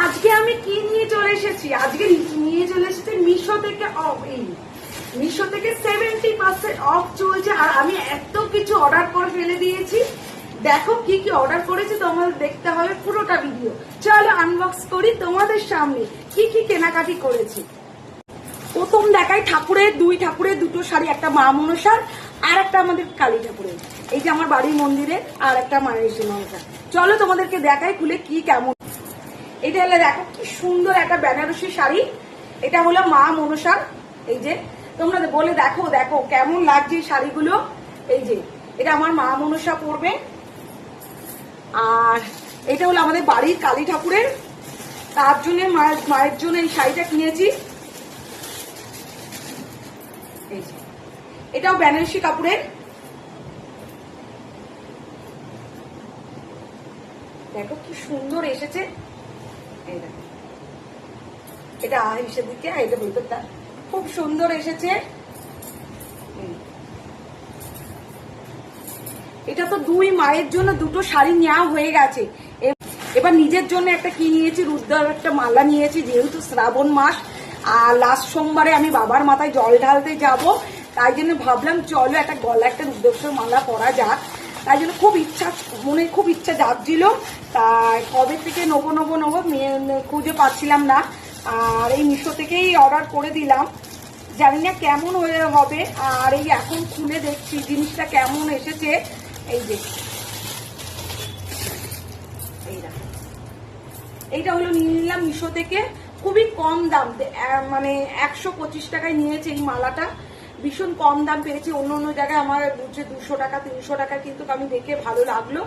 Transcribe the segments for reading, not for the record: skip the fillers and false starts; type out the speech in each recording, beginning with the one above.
আজকে আমি কি নিয়ে চলে এসেছি? আজকে নিয়ে চলে এসেছি মিশো থেকে মিশো থেকে 70% অফ চলছে। আর আমি এত কিছু অর্ডার করে ফেলে দিয়েছি। দেখো কি কি অর্ডার করেছি, তোমাদের দেখতে হবে পুরোটা ভিডিও। চলো আনবক্স করি তোমাদের সামনে কি কি কেনাকাটি করেছি। প্রথম দেখাই ঠাকুরের, দুটো শাড়ি, একটা মা মনসার আর একটা আমাদের কালী ঠাকুরের। এই যে আমার বাড়ির মন্দিরে আর একটা মায়ের মনসা। চলো তোমাদেরকে দেখাই খুলে কি কেমন। এটা হলো দেখো কি সুন্দর একটা বেনারসি শাড়ি। এটা হলো মা মনসার। এই যে তোমরা বলে দেখো দেখো কেমন লাগছে এই শাড়িগুলো। এই যে এটা আমার মা মনসা পরবে। আর এটা হলো আমাদের বাড়ির কালী ঠাকুরের, তার জন্য মায়ের জন্য এই শাড়িটা কিনেছি। এই যে এটাও বেনারসি কাপড়ের। দেখো কি সুন্দর এসেছে। এটা হিসেবে দিকে এটা ভিতরটা খুব সুন্দর এসেছে। এটা তো দুই মায়ের জন্য দুটো শাড়ি নেওয়া হয়ে গেছে। এবার নিজের জন্য একটা কি নিয়েছি, রুদ্রার একটা মালা নিয়েছি, যেহেতু শ্রাবণ মাস আর লাস্ট সোমবারে আমি বাবার মাথায় জল ঢালতে যাব, তাই জন্য ভাবলাম চলো একটা গলা একটা রুদ্রাক্ষর মালা পরা যাক। তাই জন্য খুব ইচ্ছা, মনে খুব ইচ্ছা যাচ্ছিল। তাই কবে থেকে নেবো খুঁজে পাচ্ছিলাম না। আর এই মিশো থেকেই অর্ডার করে দিলাম, জানি না কেমন হবে। আর এই এখন খুলে দেখছি জিনিসটা কেমন এসেছে। এই যে এইটা হলো নিয়ে নিলাম মিশো থেকে, খুবই কম দাম, মানে 125 টাকায় নিয়েছে এই মালাটা। ভীষণ কম দাম পেয়েছি। অন্য অন্য জায়গায় আমার 200 টাকা 300 টাকা, কিন্তু আমি দেখে ভালো লাগলো।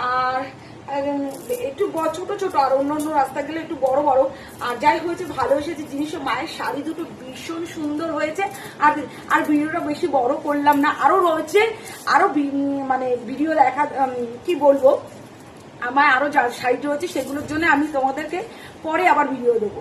আর একটু ছোট ছোট, আর অন্য অন্য রাস্তা গেলে একটু বড় বড়। আর যাই হয়েছে ভালো এসেছে জিনিস। মায়ের শাড়ি দুটো ভীষণ সুন্দর হয়েছে। আর ভিডিওটা বেশি বড় করলাম না, আরো রয়েছে, আরো মানে ভিডিও দেখা, কি বলবো, আমার আরো যা শাড়ি রয়েছে সেগুলোর জন্য আমি তোমাদেরকে পরে আবার ভিডিও দেবো।